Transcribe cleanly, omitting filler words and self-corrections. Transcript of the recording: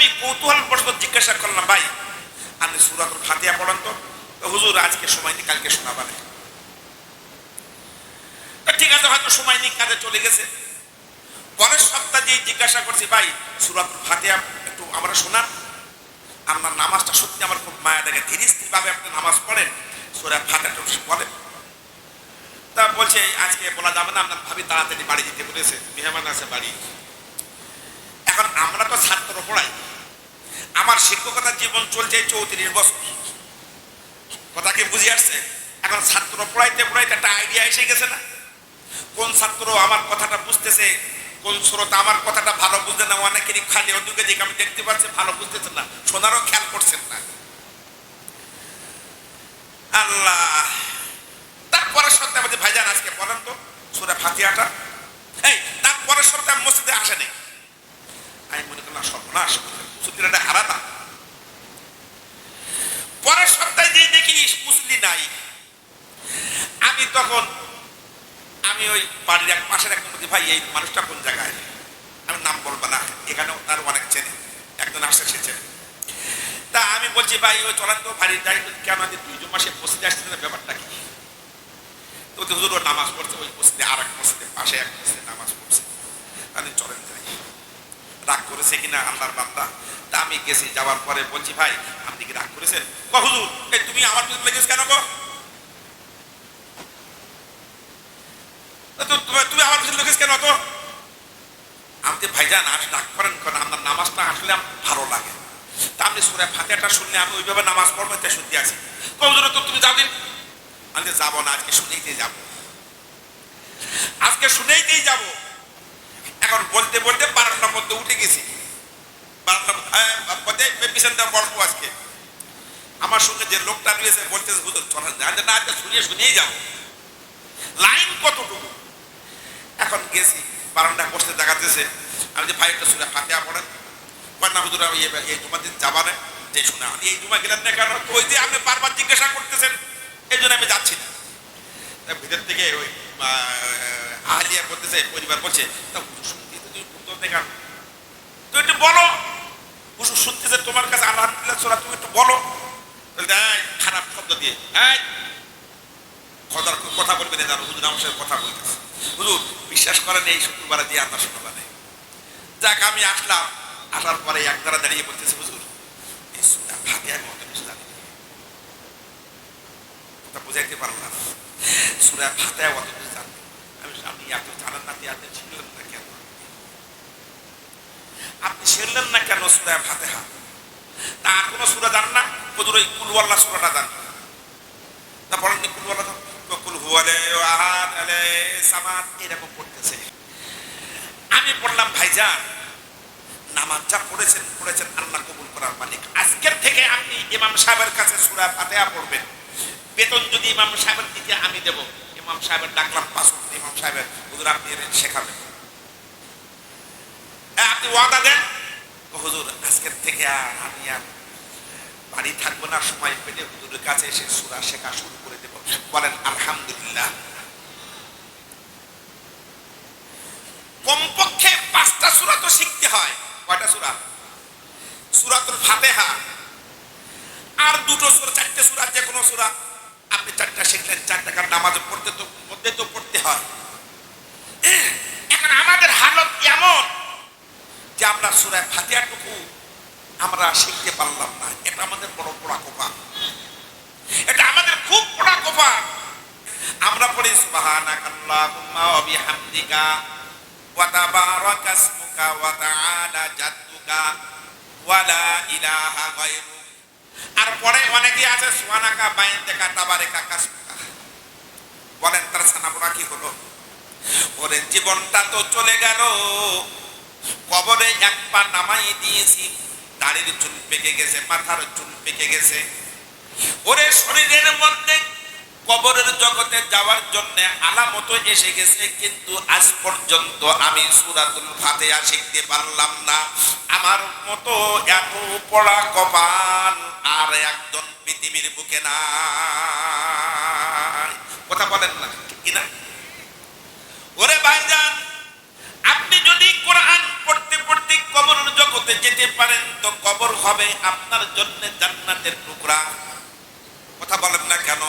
আমি কৌতূহল বশত জিজ্ঞাসা করলাম, ভাই আপনি সূরাতুল ফাতিহা পড়েন তো? হুজুর আজকে সময় নেই, কালকে শোনাবেন। ঠিক আছে, হয়তো সময় নেই, কাজে চলে গেছে। পরের সপ্তাহে জিজ্ঞাসা করছি, ভাই সূরাতুল ফাতিহা একটু আমরা শোনান, আপনার নামাজটা সত্যি আমার খুব মায়া দেখে, ধীরে স্থির ভাবে আপনি নামাজ পড়েন, সূরা ফাতিহাটা বলেন। তা বলছে আজকে বলা যাবে না, আপনার ভাবি তাড়াতাড়ি বাড়ি যেতে বলেছে, মেহমান আছে বাড়ি। এখন আমরা তো ছাত্র পড়াই, আমার শিক্ষকতার জীবন চলছে 34 বছর, কথা কি বুঝে আসছে? এখন ছাত্র পড়াইতে পড়াইতে একটা আইডিয়া এসে গেছে না, কোন ছাত্র আমার কথাটা বুঝতেছে, কোন শ্রোতা আমার কথাটা ভালো বুঝতে না। অনেকেরই খালি অন্যকে দিকে আমি দেখতে পাচ্ছি ভালো বুঝতেছেন না, শোনারও খেয়াল করছেন না। আল্লাহ, তারপরের সপ্তাহে বলছে ভাইজান আজকে বলেন তো সূরা ফাতিহাটা। এই তারপরের সপ্তাহে মসজিদে আসে নেই। আমি মনে করলাম সর্বনাশ, ছুটিটা হারাতাম। পরের সপ্তাহে যে দেখি মুসলি নাই। আমি তখন আমি ওই বাড়ির এক পাশের একজন বলছি, ভাই এই মানুষটা কোন জায়গায়? আমি নাম বলবো না, এখানেও তার অনেক চেনে, একজন আসছে সে চেনে। তা আমি বলছি ভাই ওই চলেন তো বাড়ির যাই। কেন আমি 2 মাসে মসজিদে আসছে, ব্যাপারটা কি? তো হুজুর ও নামাজ পড়ছে ওই মসজিদে, আর এক মসজিদে পাশে এক মসজিদে নামাজ পড়ছে, আমি চলেন যাই। রাগ করেছে কিনা আল্লাহর বান্দা। তা আমি গেছি, যাওয়ার পরে বলছি ভাই আপনি কি রাগ করেছেন? হুজুর এই তুমি আমার পিছনে লেগেছ কেন গো? তুমি আমার পিছনে লেগেছ কেন? তো আমি যে ভাইজান আস রাগ করেন কেন, আপনার নামাজটা আসলে আমার ভালো লাগে। তা আপনি সূরা ফাতিহাটা শুনলে আমি ওইভাবে নামাজ পড়বো, তাই শুনতে আছি। হুজুর তো তুমি যাও দিন। আমি যাবো না, আজকে শুনেইতেই যাবো, আজকে শুনেইতেই যাবো। এখন বলতে বলতে 12টার মধ্যে উঠে গেছি। 12টার পিছন দেওয়া গল্প আজকে আমার সঙ্গে যে লোকটা রয়েছে বলতেছে হুজুর চলেন না, আজকে শুনিয়ে শুনিয়েই যাবো। লাইন কতটুকু? এখন গেছি, 12টা বসতে দেখাতেছে। আমি যে ভাই একটা সূরা ফাতিহা পড়েন। না হুজুর আমি এই জুমা দিন যাবা না, যে শুনে আমি এই জুমা গেলেন না কেন? ওই যে আপনি বারবার জিজ্ঞাসা করতেছেন, এই জন্য আমি যাচ্ছি না। ভিতর থেকে ওই আহলিয়া করতেছে, পরিবার বলছে তা হুজুর শুনতে তুমি উত্তর দেখান, তুই একটু বলো হুজুর শুনতেছে তোমার কাছে আলহামদুলিল্লাহ সূরা, তুমি একটু বলো। খারাপ শব্দ দিয়ে কথা বলবে না, জানো হুজুর আমার সাথে কথা বলতেছে। হুজুর বিশ্বাস করেন এই শুক্রবারে দিয়ে আপনার শোনা মানে। যাক আমি আসলাম, আসার পরে এক দ্বারা দাঁড়িয়ে বলতেছে হুজুর এই সূরা ফাতিহার মতো কিছু জানি না। কথা বুঝাইতে পারলাম, সূরা ফাতিহা অত কিছু জানি। আপনি এত জানেন না, আপনি ছিলেন না কেন? আপনি ছিলেন না কেন সূরা ফাতিহা? তা আর কোনো সূরা জান না? হুজুর ওই কুল ওয়াল্লাহ সূরাটা জান। তা বলেন কুল ওয়াল্লাহ, কুল হুয়াল্লাহু আহাদ আলাইহিস সামাদ, এরকম পড়তেছে। আমি বললাম ভাইজান নামাজ যা পড়েছেন পড়েছেন, আল্লাহ কবুল করার মালিক। আজকের থেকে আপনি ইমাম সাহেবের কাছে সূরা ফাতিহা পড়বেন, বেতন যদি ইমাম সাহেবের দিকে আমি দেব। ইমাম সাহেবের ডাকলাম 5 মিনিট, ইমাম সাহেবের হুজুর আপনি শেখাবেন, আপনি ওয়াদা দেন। হুজুর আজকের থেকে আমি আর বাড়ি থাকবো না, সময় পেলে হুজুরের কাছে এসে সূরা শেখা শুরু করে দেব। বলেন আলহামদুলিল্লাহ। কমপক্ষে 5টা সূরা তো শিখতে হয়। কয়টা সূরা? সূরাতুল ফাতিহা আর 2টো সূরা, 4টে সূরা, যে কোনো সূরা আপনি 4টা শিখলেন, 4 টাকার নামাজ পড়তে তো মধ্যে তো পড়তে হয়। এখন আমাদের হালত এমন যে আমরা সূরা ফাতিহাটুকু আমরা শিখতে পারলাম না। এটা আমাদের বড় পোড়া কোপা, এটা আমাদের খুব পোড়া কোপা। আমরা পড়ি সুবহানাকাল্লাহুম্মা ওয়া বিহামদিকা ওয়া তাবারাকা ইসমুকা ওয়া তাআলা জাদ্দুকা ওয়া লা ইলাহা গায়রুক। আর পরে অনেকে আছে সুবহানাকা বাইনদাকা তাবারাকা কাসমুকা। বলেন তার সানাবরা কি হলো? ওরে জীবনটা তো চলে গেল, কবরে এক পা নামাই দিয়েছি, দাড়ির চুল পেকে গেছে, মাথার চুল পেকে গেছে। ওরে শরীরের মধ্যে কবরের জগতে যাওয়ার জন্য আলামত এসে গেছে, কিন্তু আজ পর্যন্ত আমি সূরাতুল ফাতিহা শিখতে পারলাম না। আমার মতো এত পড়া কপাল আর একজন পৃথিবীর বুকে নাই। কথা বলেন না কিনা? ওরে ভাইজান আপনি যদি কোরআন পড়তে পড়তে কবরের জগতে যেতে পারেন তো কবর হবে আপনার জন্য জান্নাতের টুকরা। কথা বলেন না কেন?